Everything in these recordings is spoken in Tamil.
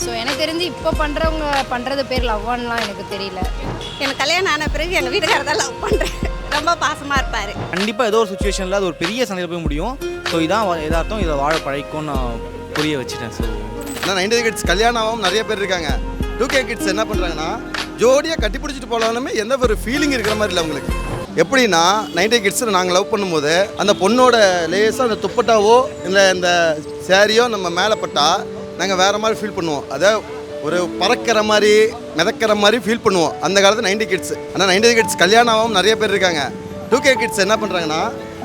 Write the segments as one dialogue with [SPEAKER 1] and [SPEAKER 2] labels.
[SPEAKER 1] ஸோ எனக்கு தெரிஞ்சு இப்போ பண்ணுறவங்க பண்ணுறது பேர் லவ்வான்லாம் எனக்கு தெரியல.
[SPEAKER 2] எனக்கு கல்யாணம் ஆன பிறகு எங்கள் வீட்டுக்காரர் தான் லவ் பண்ணுறேன். ரொம்ப பாசமாக இருப்பார்.
[SPEAKER 3] கண்டிப்பாக ஏதோ ஒரு சுச்சுவேஷனில் அது ஒரு பெரிய சண்டையில் போய் முடியும். ஸோ இதான் எதார்த்தம், இதை வாழ பழைக்கும்னு நான் புரிய வச்சுட்டேன். ஸோ
[SPEAKER 4] ஆனால் 90s கிட்ஸ் கல்யாணம் ஆகாமல் நிறைய பேர் இருக்காங்க. 2K கிட்ஸ் என்ன பண்ணுறாங்கன்னா ஜோடியாக கட்டி பிடிச்சிட்டு போகலாலுமே எந்த ஒரு ஃபீலிங் இருக்கிற மாதிரி இல்லை அவங்களுக்கு. எப்படின்னா 90s கிட்ஸில் நாங்கள் லவ் பண்ணும்போது அந்த பொண்ணோட லேசாக அந்த துப்பட்டாவோ இல்லை இந்த சேரீயோ நம்ம மேலே பட்டா நாங்கள் வேறு மாதிரி ஃபீல் பண்ணுவோம். அதை ஒரு பறக்கிற மாதிரி மிதக்கிற மாதிரி ஃபீல் பண்ணுவோம் அந்த காலத்து 90s கிட்ஸ். ஆனால் 90s கிட்ஸ் கல்யாணம் ஆகாமல் நிறைய பேர் இருக்காங்க. 2K கிட்ஸ் என்ன பண்ணுறாங்கன்னா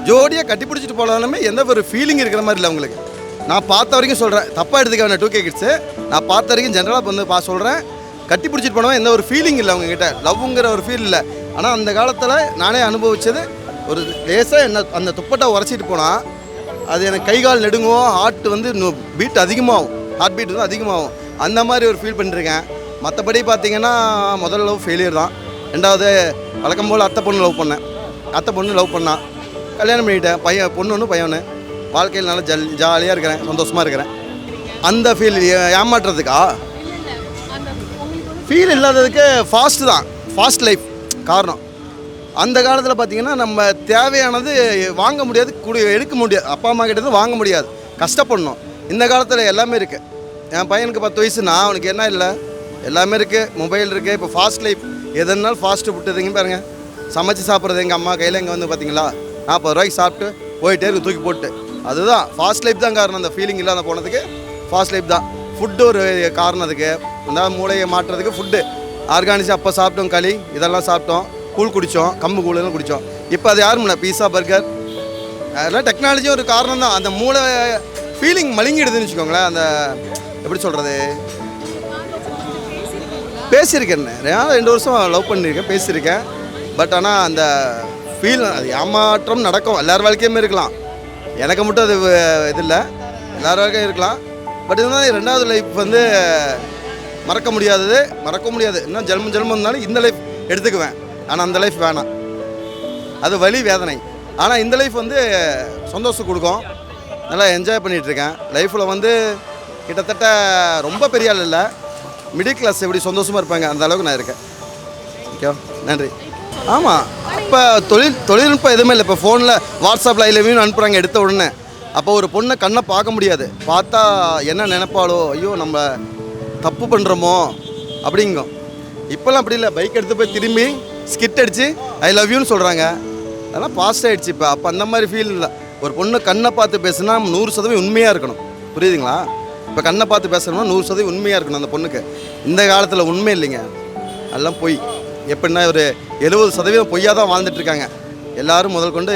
[SPEAKER 4] ஜோடியாக கட்டி பிடிச்சிட்டு போகலாலுமே எந்த ஒரு ஃபீலிங் இருக்கிற மாதிரி இல்லை அவங்களுக்கு. நான் பார்த்த வரைக்கும் சொல்கிறேன், தப்பாக எடுத்துக்க வேண்டாம் 2K கிட்ஸு. நான் பார்த்த வரைக்கும் ஜென்ரலாக வந்து சொல்கிறேன், கட்டி பிடிச்சிட்டு போனவன் எந்த ஒரு ஃபீலிங் இல்லை அவங்கக்கிட்ட, லவ்வுங்கிற ஒரு ஃபீல் இல்லை. ஆனால் அந்த காலத்தில் நானே அனுபவித்தது, ஒரு லேசாக என்ன அந்த துப்பட்டா உரைச்சிட்டு போனால் அது எனக்கு கை கால் நெடுங்குவோம், ஹார்ட் வந்து பீட் அதிகமாகும், ஹார்ட் பீட் வந்து அதிகமாகும். அந்த மாதிரி ஒரு ஃபீல் பண்ணிருக்கேன். மற்றபடி பார்த்தீங்கன்னா முதல் லவ் ஃபெயிலியர் தான். ரெண்டாவது வழக்கம் போல் அத்தை பொண்ணு லவ் பண்ணேன். அத்தை பொண்ணு லவ் பண்ணான், கல்யாணம் பண்ணிக்கிட்டேன். பொண்ணு ஒன்று பையன் ஒன்று. வாழ்க்கையில் நல்லா ஜாலியாக இருக்கிறேன், சந்தோஷமாக இருக்கிறேன். அந்த ஃபீல் ஏமாற்றுறதுக்கா ஃபீல் இல்லாததுக்கு ஃபாஸ்ட் லைஃப் காரணம். அந்த காலத்தில் பார்த்திங்கன்னா நம்ம தேவையானது வாங்க முடியாது, எடுக்க முடியாது, அப்பா அம்மா கிட்டேருந்து வாங்க முடியாது, கஷ்டப்படணும். இந்த காலத்தில் எல்லாமே இருக்குது. என் பையனுக்கு 10 வயசுனா அவனுக்கு என்ன இல்லை, எல்லாமே இருக்குது, மொபைல் இருக்குது. இப்போ ஃபாஸ்ட் லைஃப் எதுனாலும் ஃபாஸ்ட்டு விட்டுதுங்க பாருங்கள். சமைச்சு சாப்பிட்றது எங்கள் அம்மா கையில் இங்கே வந்து பார்த்திங்களா 40 ரூபாய்க்கு சாப்பிட்டு போயிட்டே இருக்கு தூக்கி போட்டு. அதுதான் ஃபாஸ்ட் லைஃப் தான் காரணம். அந்த ஃபீலிங் இல்லாத போனதுக்கு ஃபாஸ்ட் லைஃப் தான். ஃபுட்டு ஒரு காரணம் அதுக்கு. அந்த மூளையை மாற்றுறதுக்கு ஃபுட்டு ஆர்கானிக்ஸ் அப்போ சாப்பிட்டோம், களி இதெல்லாம் சாப்பிட்டோம், கூழ் குடித்தோம், கம்பு கூழெல்லாம் குடித்தோம். இப்போ அது யாரும் இல்லை, பீஸா பர்கர் அதெல்லாம் டெக்னாலஜியும் ஒரு காரணம் தான். அந்த மூளை ஃபீலிங் மலிங்கிடுதுன்னு வச்சுக்கோங்களேன். அந்த எப்படி சொல்கிறது, பேசியிருக்கேன் 2 வருஷம் லவ் பண்ணியிருக்கேன், பேசியிருக்கேன். பட் ஆனால் அந்த ஃபீல் அது ஏமாற்றம் நடக்கும், எல்லார் வாழ்க்கையுமே இருக்கலாம். எனக்கு மட்டும் அது இது இல்லை, எல்லார் வாழ்க்கையும் இருக்கலாம். பட் இருந்தாலும் 2வது லைஃப் வந்து மறக்க முடியாது. இன்னும் ஜென்மம் இருந்தாலும் இந்த லைஃப் எடுத்துக்குவேன். ஆனால் அந்த லைஃப் வேணாம், அது வலி வேதனை. ஆனால் இந்த லைஃப் வந்து சந்தோஷம் கொடுக்கும், நல்லா என்ஜாய் பண்ணிகிட்ருக்கேன். லைஃப்பில் வந்து கிட்டத்தட்ட ரொம்ப பெரிய ஆள் இல்லை, மிடில் கிளாஸ் எப்படி சந்தோஷமாக இருப்பாங்க அந்த அளவுக்கு நான் இருக்கேன். ஓகே, நன்றி. ஆமாம், அப்போ தொழில்நுட்பம் எதுவுமே இல்லை. இப்போ ஃபோனில் வாட்ஸ்அப்பில் ஐ லவ் யூன்னு அனுப்புகிறாங்க எடுத்த உடனே. அப்போ ஒரு பொண்ணை கண்ணை பார்க்க முடியாது, பார்த்தா என்ன நினைப்பாளோ, ஐயோ நம்ம தப்பு பண்ணுறோமோ அப்படிங்கும். இப்போல்லாம் அப்படி இல்லை, பைக் எடுத்து போய் திரும்பி ஸ்கிட் அடித்து ஐ லவ் யூன்னு சொல்கிறாங்க. அதெல்லாம் பாஸ்ட் ஆகிடுச்சு இப்போ. அப்போ அந்த மாதிரி ஃபீல் இல்லை. ஒரு பொண்ணு கண்ணை பார்த்து பேசுனா 100% உண்மையாக இருக்கணும், புரியுதுங்களா? இப்போ கண்ணை பார்த்து பேசணும்னா 100% உண்மையாக இருக்கணும் அந்த பொண்ணுக்கு. இந்த காலத்தில் உண்மை இல்லைங்க, எல்லாம் பொய். எப்படின்னா ஒரு 70% பொய்யாக தான் வாழ்ந்துட்டுருக்காங்க எல்லோரும். முதல் கொண்டு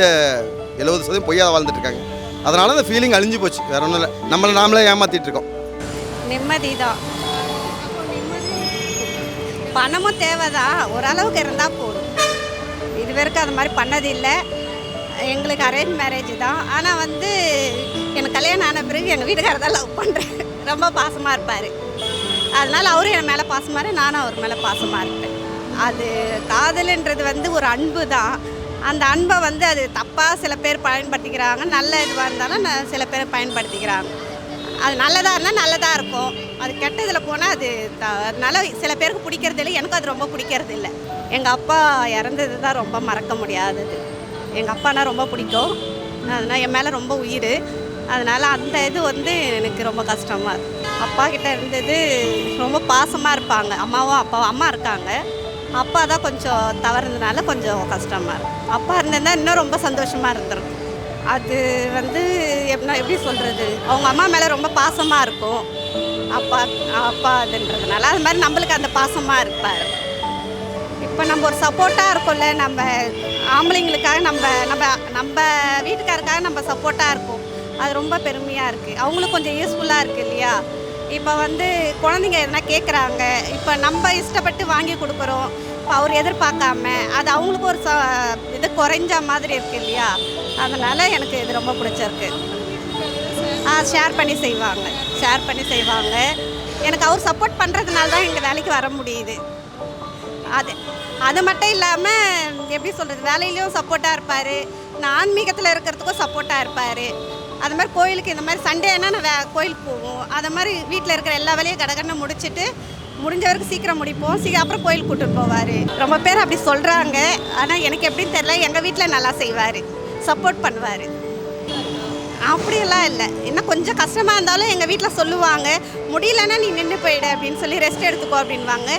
[SPEAKER 4] 70% பொய்யாக தான் வாழ்ந்துட்டுருக்காங்க. அதனால அந்த ஃபீலிங் அழிஞ்சு போச்சு, வேறு ஒன்றும் இல்லை. நாமளே ஏமாற்றிட்டு இருக்கோம்.
[SPEAKER 2] நிம்மதி தான். பணமும் தேவைதான், ஓரளவுக்கு இருந்தால் போதும். இது வரைக்கும் அது மாதிரி பண்ணதில்லை. எங்களுக்கு அரேஞ்ச் மேரேஜ் தான். ஆனால் வந்து எனக்கு கல்யாணம் ஆன பிறகு எங்கள் வீட்டுக்காரர் தான் லவ் பண்ணுறேன். ரொம்ப பாசமாக இருப்பார். அதனால் அவரும் என் மேலே பாசமாக, நானும் அவர் மேலே பாசமாக இருப்பேன். அது காதல்ன்றது வந்து ஒரு அன்பு தான். அந்த அன்பை வந்து அது தப்பாக சில பேர் பயன்படுத்திக்கிறாங்க, நல்ல இதுவாக இருந்தாலும் சில பேர் பயன்படுத்திக்கிறாங்க. அது நல்லதாக இருந்தால் நல்லதாக இருக்கும், அது கெட்டதில் போனால் அது அதனால சில பேருக்கு பிடிக்கிறது இல்லை. எனக்கும் அது ரொம்ப பிடிக்கிறது இல்லை. எங்கள் அப்பா இறந்தது தான் ரொம்ப மறக்க முடியாதது. எங்கள் அப்பானா ரொம்ப பிடிக்கும், அதனால் என் மேலே ரொம்ப உயிர். அதனால் அந்த இது வந்து எனக்கு ரொம்ப கஷ்டமாக இருக்குது. அப்பா கிட்டே இருந்தது ரொம்ப பாசமாக இருப்பாங்க. அம்மா இருக்காங்க. அப்பா தான் கொஞ்சம் தவறுனதுனால கொஞ்சம் கஷ்டமாக இருக்கும். அப்பா இருந்திருந்தால் இன்னும் ரொம்ப சந்தோஷமாக இருந்திருக்கும். அது வந்து எப்படி சொல்கிறது, அவங்க அம்மா மேலே ரொம்ப பாசமாக இருக்கும் அப்பா அதுன்றதுனால. அது மாதிரி நம்மளுக்கு அந்த பாசமாக இருப்பார். இப்போ நம்ம ஒரு சப்போர்ட்டாக இருக்கோம்ல, நம்ம ஆம்பளைங்களுக்காக நம்ம வீட்டுக்காருக்காக நம்ம சப்போர்ட்டாக இருக்கும். அது ரொம்ப பெருமையாக இருக்குது. அவங்களும் கொஞ்சம் யூஸ்ஃபுல்லாக இருக்குது இல்லையா? இப்போ வந்து குழந்தைங்க எதனா கேட்குறாங்க, இப்போ நம்ம இஷ்டப்பட்டு வாங்கி கொடுக்குறோம். இப்போ அவர் எதிர்பார்க்காம அது அவங்களுக்கு ஒரு இது குறைஞ்ச மாதிரி இருக்குது இல்லையா? அதனால் எனக்கு இது ரொம்ப பிடிச்சிருக்கு. ஷேர் பண்ணி செய்வாங்க. எனக்கு அவர் சப்போர்ட் பண்ணுறதுனால தான் எங்கள் வேலைக்கு வர முடியுது. அது மட்டும் இல்லாமல் எப்படி சொல்கிறது, வேலையிலையும் சப்போர்ட்டாக இருப்பார், ஆன்மீகத்தில் இருக்கிறதுக்கும் சப்போர்ட்டாக இருப்பார். அது மாதிரி கோயிலுக்கு இந்த மாதிரி சண்டேனா நான் கோயிலுக்கு போவோம். அது மாதிரி வீட்டில் இருக்கிற எல்லா வேலையும் கடகடன்னு முடிச்சுட்டு முடிஞ்ச வரைக்கும் சீக்கிரம் முடிப்போம். அப்புறம் கோயிலுக்கு கூட்டிட்டு போவார். ரொம்ப பேர் அப்படி சொல்கிறாங்க. ஆனால் எனக்கு எப்படின்னு தெரியல. எங்கள் வீட்டில் நல்லா செய்வார், சப்போர்ட் பண்ணுவார். அப்படியெல்லாம் இல்லை. இன்னும் கொஞ்சம் கஷ்டமாக இருந்தாலும் எங்கள் வீட்டில் சொல்லுவாங்க, முடியலன்னா நீ நின்று போயிடு அப்படின்னு சொல்லி ரெஸ்ட் எடுத்துக்கோ அப்படின்வாங்க.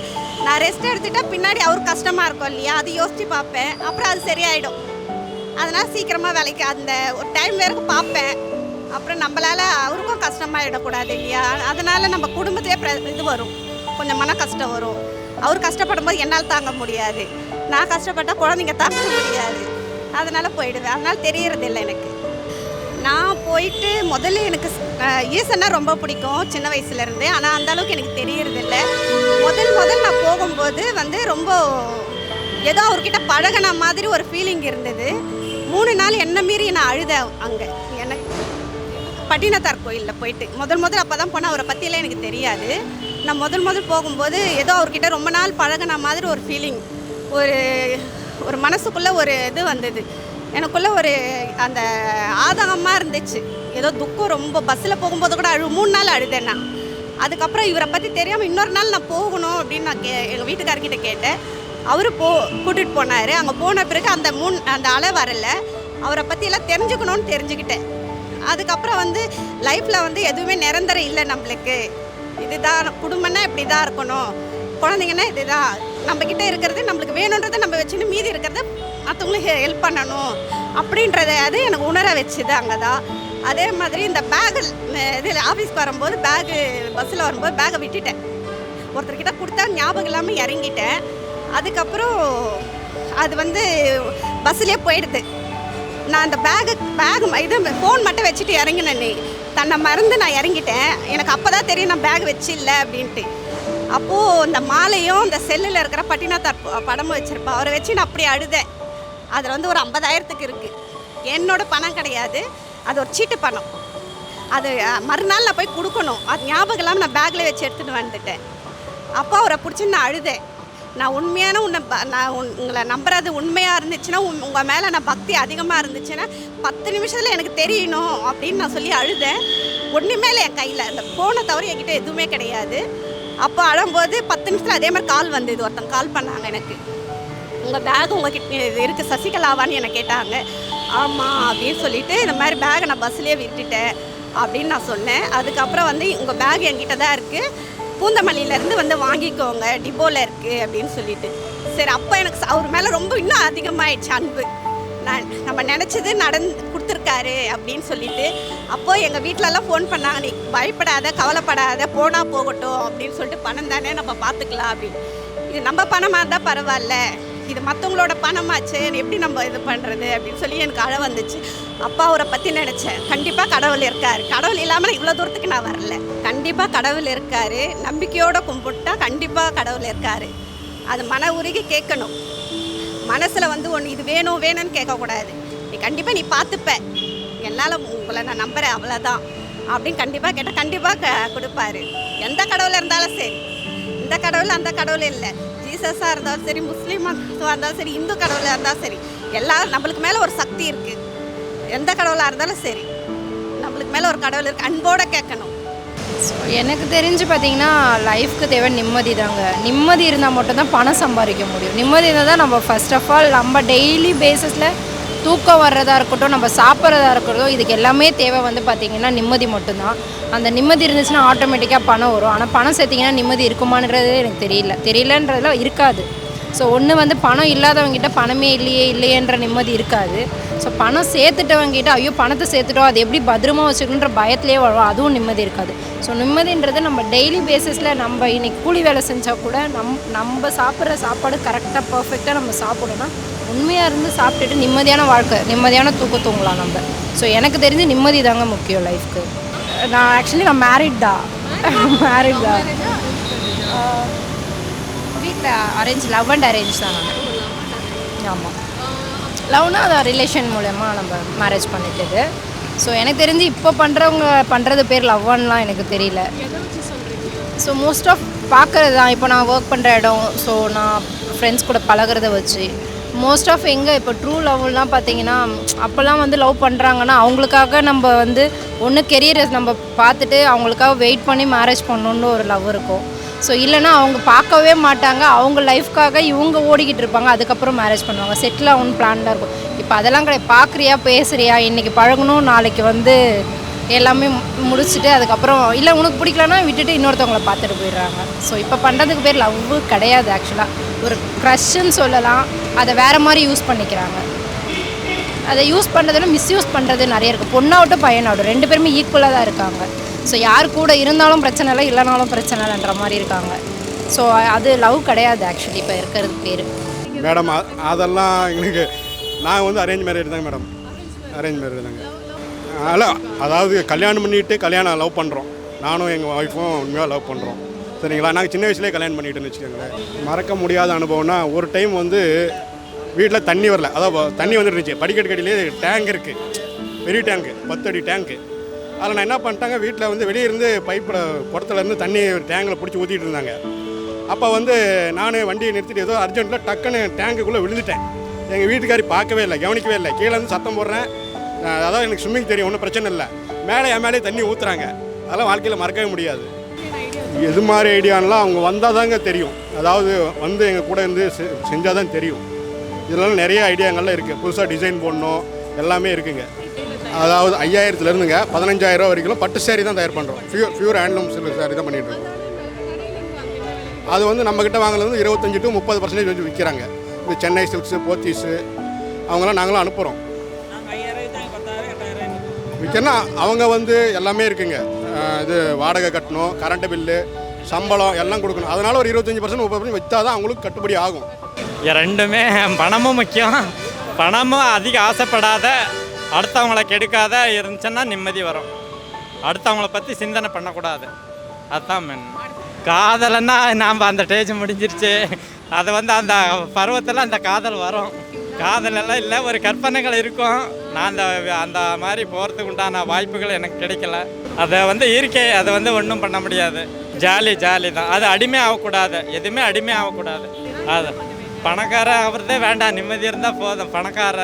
[SPEAKER 2] நான் ரெஸ்ட் எடுத்துட்டா பின்னாடி அவருக்கு கஷ்டமாக இருக்கும் இல்லையா, அது யோசித்து பார்ப்பேன். அப்புறம் அது சரியாயிடும். அதனால் சீக்கிரமாக வேலைக்கு அந்த ஒரு டைம் வரைக்கும் பார்ப்பேன். அப்புறம் நம்மளால் அவருக்கும் கஷ்டமாகிடக்கூடாது இல்லையா, அதனால் நம்ம குடும்பத்திலே இது வரும், கொஞ்சம் மன கஷ்டம் வரும். அவர் கஷ்டப்படும் போது என்னால் தாங்க முடியாது, நான் கஷ்டப்பட்டால் குழந்தைங்க தாங்க முடியாது. அதனால் போயிடுவேன். அதனால் தெரியறதில்லை எனக்கு. நான் போயிட்டு முதல்ல எனக்கு ஈசன்னா ரொம்ப பிடிக்கும் சின்ன வயசுலேருந்தே. ஆனால் அந்தளவுக்கு எனக்கு தெரியறதில்லை. முதல் நான் போகும்போது வந்து ரொம்ப ஏதோ அவர்கிட்ட பழகின மாதிரி ஒரு ஃபீலிங் இருந்தது. 3 நாள் என்ன மீறி நான் அழுதேன். அங்கே எனக்கு பட்டினத்தார் கோயிலில் போயிட்டு முதல் அப்போ தான் போனால் அவரை பற்றியெல்லாம் எனக்கு தெரியாது. நான் முதல் போகும்போது ஏதோ அவர்கிட்ட ரொம்ப நாள் பழகின மாதிரி ஒரு ஃபீலிங், ஒரு மனசுக்குள்ளே ஒரு இது வந்தது. எனக்குள்ளே ஒரு அந்த ஆதங்கமாக இருந்துச்சு. ஏதோ துக்கம் ரொம்ப பஸ்ஸில் போகும்போது கூட 3 நாள் அழுதேன் நான். அதுக்கப்புறம் இவரை பற்றி தெரியாமல் இன்னொரு நாள் நான் போகணும் அப்படின்னு நான் எங்கள் வீட்டுக்காரர்கிட்ட கேட்டேன். அவர் கூட்டிகிட்டு போனார். அங்கே போன பிறகு அந்த அலை வரல. அவரை பற்றியெல்லாம் தெரிஞ்சுக்கணும்னு தெரிஞ்சுக்கிட்டேன். அதுக்கப்புறம் வந்து லைஃப்பில் வந்து எதுவுமே நிரந்தரம் இல்லை நம்மளுக்கு. இதுதான் குடும்பம்னா இப்படி தான் இருக்கணும், குழந்தைங்கன்னா இதுதான், நம்மக்கிட்ட இருக்கிறது நம்மளுக்கு வேணுன்றதை நம்ம வச்சுன்னு மீதி இருக்கிறத மற்றவங்களுக்கு ஹெல்ப் பண்ணணும் அப்படின்றத அது எனக்கு உணர வச்சுது அங்கே தான். அதே மாதிரி இந்த பேகு இதில் ஆஃபீஸ்க்கு வரும்போது பஸ்ஸில் வரும்போது பேகை விட்டுட்டேன். ஒருத்தர்கிட்ட கொடுத்தா ஞாபகம் இல்லாமல் இறங்கிட்டேன். அதுக்கப்புறம் அது வந்து பஸ்ஸிலே போயிடுது. நான் அந்த இது ஃபோன் மட்டும் வச்சுட்டு இறங்கினேன். தன்னை மறந்து நான் இறங்கிட்டேன். எனக்கு அப்போ தான் தெரியும் நான் பேக் வச்சு இல்லை அப்படின்ட்டு. அப்போது இந்த மாலையும் இந்த செல்லில் இருக்கிற பட்டினத்தார் படமும் வச்சுருப்பேன். அவரை வச்சு நான் அப்படி அழுதேன். அதில் வந்து ஒரு 50,000க்கு இருக்குது. என்னோட பணம் கிடையாது, அது ஒரு சீட்டு பணம். அது மறுநாள் நான் போய் கொடுக்கணும். அது ஞாபகம் இல்லாமல் நான் பேக்கில் வச்சு எடுத்துகிட்டு வந்துட்டேன். அப்போ அவரை பிடிச்சி நான் அழுதேன். நான் உண்மையான உங்களை நம்புறது உண்மையாக இருந்துச்சுன்னா, உங்கள் மேலே நான் பக்தி அதிகமாக இருந்துச்சுன்னா 10 நிமிஷத்தில் எனக்கு தெரியணும் அப்படின்னு நான் சொல்லி அழுதேன். ஒன்றுமே இல்லை என் கையில், அந்த ஃபோனை தவிர என்கிட்ட எதுவுமே கிடையாது. அப்போ அழும்போது 10 நிமிஷத்தில் அதே மாதிரி கால் வந்தது. ஒருத்தங்க கால் பண்ணாங்க எனக்கு, உங்கள் பேக் உங்ககிட்ட இருக்குது சசிகலாவான்னு என்னை கேட்டாங்க. ஆமாம் அப்படின்னு சொல்லிவிட்டு இந்த மாதிரி பேகை நான் பஸ்லேயே விட்டுட்டேன் அப்படின்னு நான் சொன்னேன். அதுக்கப்புறம் வந்து உங்கள் பேக் என்கிட்ட தான் இருக்குது, பூந்தமல்லியிலேருந்து வந்து வாங்கிக்கோங்க, டிப்போவில் இருக்குது அப்படின்னு சொல்லிட்டு. சரி, அப்போ எனக்கு அவர் மேலே ரொம்ப இன்னும் அதிகமாகிடுச்சு அன்பு. நம்ம நினச்சது கொடுத்துருக்காரு அப்படின்னு சொல்லிட்டு. அப்போது எங்கள் வீட்டிலலாம் ஃபோன் பண்ணாங்க, நீ பயப்படாத, கவலைப்படாத, போனால் போகட்டும் அப்படின்னு சொல்லிட்டு, பணம் தானே நம்ம பார்த்துக்கலாம் அப்படின்னு. இது நம்ம பணமாக இருந்தால் பரவாயில்ல, இது மற்றவங்களோட பணமாச்சு, எப்படி நம்ம இது பண்ணுறது அப்படின்னு சொல்லி எனக்கு அழ வந்துச்சு. அப்பா அவரை பற்றி நினச்சேன். கண்டிப்பாக கடவுள் இருக்கார். கடவுள் இல்லாமல் இவ்வளோ தூரத்துக்கு நான் வரல. கண்டிப்பாக கடவுள் இருக்கார். நம்பிக்கையோடு கும்பிட்டா கண்டிப்பாக கடவுள் இருக்கார். அது மன உருகி கேட்கணும். மனசில் வந்து ஒன்று இது வேணும்னு கேட்கக்கூடாது. நீ கண்டிப்பாக நீ பார்த்துப்ப, என்னால் உங்களை நான் நம்புகிறேன், அவ்வளோதான் அப்படின்னு கண்டிப்பாக கேட்டால் கண்டிப்பாக கொடுப்பாரு. எந்த கடவுளாக இருந்தாலும் சரி, இந்த கடவுள் அந்த கடவுள் இல்லை, ஜீசஸாக இருந்தாலும் சரி, முஸ்லீமாக இருந்தாலும் சரி, இந்து கடவுளாக இருந்தாலும் சரி, எல்லாரும் நம்மளுக்கு மேலே ஒரு சக்தி இருக்குது. எந்த கடவுளாக இருந்தாலும் சரி, நம்மளுக்கு மேலே ஒரு கடவுள் இருக்குது. அன்போடு கேட்கணும்.
[SPEAKER 1] ஸோ எனக்கு தெரிஞ்சு பார்த்திங்கன்னா லைஃப்க்கு தேவை நிம்மதி தாங்க. நிம்மதி இருந்தால் மட்டும்தான் பணம் சம்பாதிக்க முடியும். நிம்மதி இருந்தால் தான் நம்ம ஃபர்ஸ்ட் ஆஃப் ஆல் நம்ம டெய்லி பேஸஸில் தூக்கம் வர்றதா இருக்கட்டும், நம்ம சாப்பிட்றதா இருக்கட்டும், இதுக்கு எல்லாமே தேவை வந்து பார்த்திங்கன்னா நிம்மதி மட்டும்தான். அந்த நிம்மதி இருந்துச்சுன்னா ஆட்டோமேட்டிக்காக பணம் வரும். ஆனால் பணம் சேர்த்திங்கன்னா நிம்மதி இருக்குமான்றது எனக்கு தெரியலன்றதுல இருக்காது. ஸோ ஒன்று வந்து பணம் இல்லாதவங்ககிட்ட பணமே இல்லையேன்ற நிம்மதி இருக்காது. ஸோ பணம் சேர்த்துட்டவங்ககிட்ட ஐயோ பணத்தை சேர்த்துட்டோம், அது எப்படி பத்திரமா வச்சுக்கணுன்ற பயத்திலே வரும், அதுவும் நிம்மதி இருக்காது. ஸோ நிம்மதின்றது நம்ம டெய்லி பேஸஸில் நம்ம இன்றைக்கி கூலி வேலை செஞ்சால் கூட நம்ம சாப்பிட்ற சாப்பாடு கரெக்டாக பர்ஃபெக்டாக நம்ம சாப்பிடணும். உண்மையாக இருந்து சாப்பிட்டுட்டு நிம்மதியான வாழ்க்கை, நிம்மதியான தூக்கம் தூங்கலாம் நம்ம. ஸோ எனக்கு தெரிஞ்சு நிம்மதி தாங்க முக்கியம் லைஃப்க்கு. நான் மேரிட் தான். வீட்டில் லவ் அண்ட் அரேஞ்ச் தான் நான். ஆமாம், லவ்னா அது ரிலேஷன் மூலமா நம்ம மேரேஜ் பண்ணிட்டது. ஸோ எனக்கு தெரிஞ்சு இப்போ பண்ணுறது பேர் லவ்வான்லாம் எனக்கு தெரியல. ஸோ மோஸ்ட் ஆஃப் பார்க்குறது தான். இப்போ நான் ஒர்க் பண்ணுற இடம், ஸோ நான் ஃப்ரெண்ட்ஸ் கூட பழகிறத வச்சு மோஸ்ட் ஆஃப் எங்கே இப்போ ட்ரூ லவ்லாம் பார்த்தீங்கன்னா அப்போல்லாம் வந்து லவ் பண்ணுறாங்கன்னா அவங்களுக்காக நம்ம வந்து ஒன்று கெரியரை நம்ம பார்த்துட்டு அவங்களுக்காக வெயிட் பண்ணி மேரேஜ் பண்ணணுன்னு ஒரு லவ் இருக்கும். ஸோ இல்லைனா அவங்க பார்க்கவே மாட்டாங்க, அவங்க லைஃப்காக இவங்க ஓடிக்கிட்டு இருப்பாங்க, அதுக்கப்புறம் மேரேஜ் பண்ணுவாங்க, செட்டில் ஆகணும்னு பிளான்லாம் இருக்கும். இப்போ அதெல்லாம் கிடையாது. பார்க்குறியா, பேசுகிறியா, இன்றைக்கி பழகணும், நாளைக்கு வந்து எல்லாமே முடிச்சுட்டு அதுக்கப்புறம் இல்லை உனக்கு பிடிக்கலன்னா விட்டுட்டு இன்னொருத்தவங்கள பார்த்துட்டு போயிடுறாங்க. ஸோ இப்போ பண்ணுறதுக்கு பேர் லவ் கிடையாது. ஆக்சுவலாக ஒரு க்ரஷ்ன்னு சொல்லலாம், அதை வேறு மாதிரி யூஸ் பண்ணிக்கிறாங்க. அதை யூஸ் பண்ணுறதுல மிஸ்யூஸ் பண்ணுறது நிறைய இருக்குது. பொண்ணாகட்டும் பையனாகட்டும் 2 பேருமே ஈக்குவலாக தான் இருக்காங்க. ஸோ யார் கூட இருந்தாலும் பிரச்சனை இல்லை, இல்லைனாலும் பிரச்சனை இல்லைன்ற மாதிரி இருக்காங்க. ஸோ அது லவ் கிடையாது ஆக்சுவலி இப்போ இருக்கிறது பேர்.
[SPEAKER 5] மேடம் அதெல்லாம் எங்களுக்கு நாங்கள் வந்து அரேஞ்ச் மேரேஜ் தாங்க மேடம். அரேஞ்ச் மேரேஜ் தாங்க. அதாவது கல்யாணம் பண்ணிவிட்டு கல்யாணம் லவ் பண்ணுறோம். நானும் எங்கள் ஒய்ஃபும் உண்மையாக லவ் பண்ணுறோம். சரிங்களா? நாங்கள் சின்ன வயசுலேயே கல்யாணம் பண்ணிட்டோன்னு வச்சுக்கோங்களேன். மறக்க முடியாத அனுபவம்னா ஒரு டைம் வந்து வீட்டில் தண்ணி வரல, அதாவது தண்ணி வந்துருந்துச்சு. படிக்கட்டு கடியிலே டேங்க் இருக்குது, பெரிய டேங்க்கு, 10 அடி டேங்க்கு. அதில் நான் என்ன பண்ணிட்டாங்க, வீட்டில் வந்து வெளியே இருந்து பைப்பில் குடத்துலேருந்து தண்ணி டேங்கில் பிடிச்சி ஊற்றிட்டு இருந்தாங்க. அப்போ வந்து நான் வண்டியை நிறுத்திட்டு ஏதோ அர்ஜென்ட்டில் டக்குன்னு டேங்குக்குள்ளே விழுந்துட்டேன். எங்கள் வீட்டுக்காரி பார்க்கவே இல்லை, கவனிக்கவே இல்லை. கீழே வந்து சத்தம் போடுறேன். அதாவது எனக்கு ஸ்விம்மிங் தெரியும், ஒன்றும் பிரச்சனை இல்லை. என் மேலே தண்ணி ஊற்றுறாங்க. அதெல்லாம் வாழ்க்கையில் மறக்கவே முடியாது. எது மாதிரி ஐடியானெலாம் அவங்க வந்தால் தாங்க தெரியும். அதாவது வந்து எங்கள் கூட இருந்து செஞ்சால் தான் தெரியும். இதெல்லாம் நிறைய ஐடியாங்கள்லாம் இருக்குது. புதுசாக டிசைன் போடணும், எல்லாமே இருக்குங்க. அதாவது 5000லேருந்துங்க 15,000 வரைக்கும் பட்டு சேரீ தான் தயார் பண்ணுறோம். ஃபியூர் ஹேண்ட்லூம் சில்க் சேரீ தான் பண்ணிகிட்ருக்கோம். அது வந்து நம்மக்கிட்ட வாங்கினது 25 to 30% வச்சு விற்கிறாங்க. இந்த சென்னை சில்க்ஸு, போத்தீஸு அவங்களாம் நாங்களும் அனுப்புகிறோம். விற்கிறனா அவங்க வந்து எல்லாமே இருக்குங்க. இது வாடகை கட்டணும், கரண்ட்டு பில்லு, சம்பளம் எல்லாம் கொடுக்கணும். அதனால் ஒரு 25% 30% விற்றா தான் அவங்களுக்கு கட்டுப்படி ஆகும்.
[SPEAKER 6] ரெண்டுமே பணமும் முக்கியம். பணமும் அதிக ஆசைப்படாத, அடுத்தவங்களை கெடுக்காத இருந்துச்சுன்னா நிம்மதி வரும். அடுத்தவங்கள பற்றி சிந்தனை பண்ணக்கூடாது, அதுதான் மென். காதலைன்னா நாம் அந்த ஸ்டேஜ் முடிஞ்சிருச்சு. அது வந்து அந்த பருவத்தில் அந்த காதல் வரும். காதலெல்லாம் இல்லை, ஒரு கற்பனைகள் இருக்கும். நான் அந்த மாதிரி போகிறதுக்கு உண்டான வாய்ப்புகள் எனக்கு கிடைக்கல. அதை வந்து இயற்கை, அதை வந்து ஒன்றும் பண்ண முடியாது. ஜாலி தான். அது அடிமை ஆகக்கூடாது, எதுவுமே அடிமை ஆகக்கூடாது. அது பணக்கார ஆகிறதே வேண்டாம், நிம்மதி இருந்தால் போதும். பணக்கார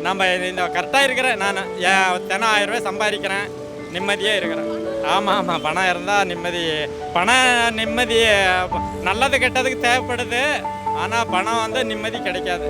[SPEAKER 6] நம்ம இந்த கரெக்டாக இருக்கிறேன், நான் தினம் 1000 ரூபாய் சம்பாதிக்கிறேன், நிம்மதியாக இருக்கிறேன். ஆமாம், பணம் இருந்தால் நிம்மதி. நிம்மதி நல்லது கெட்டதுக்கு தேவைப்படுது. ஆனால் பணம் வந்து நிம்மதி கிடைக்காது.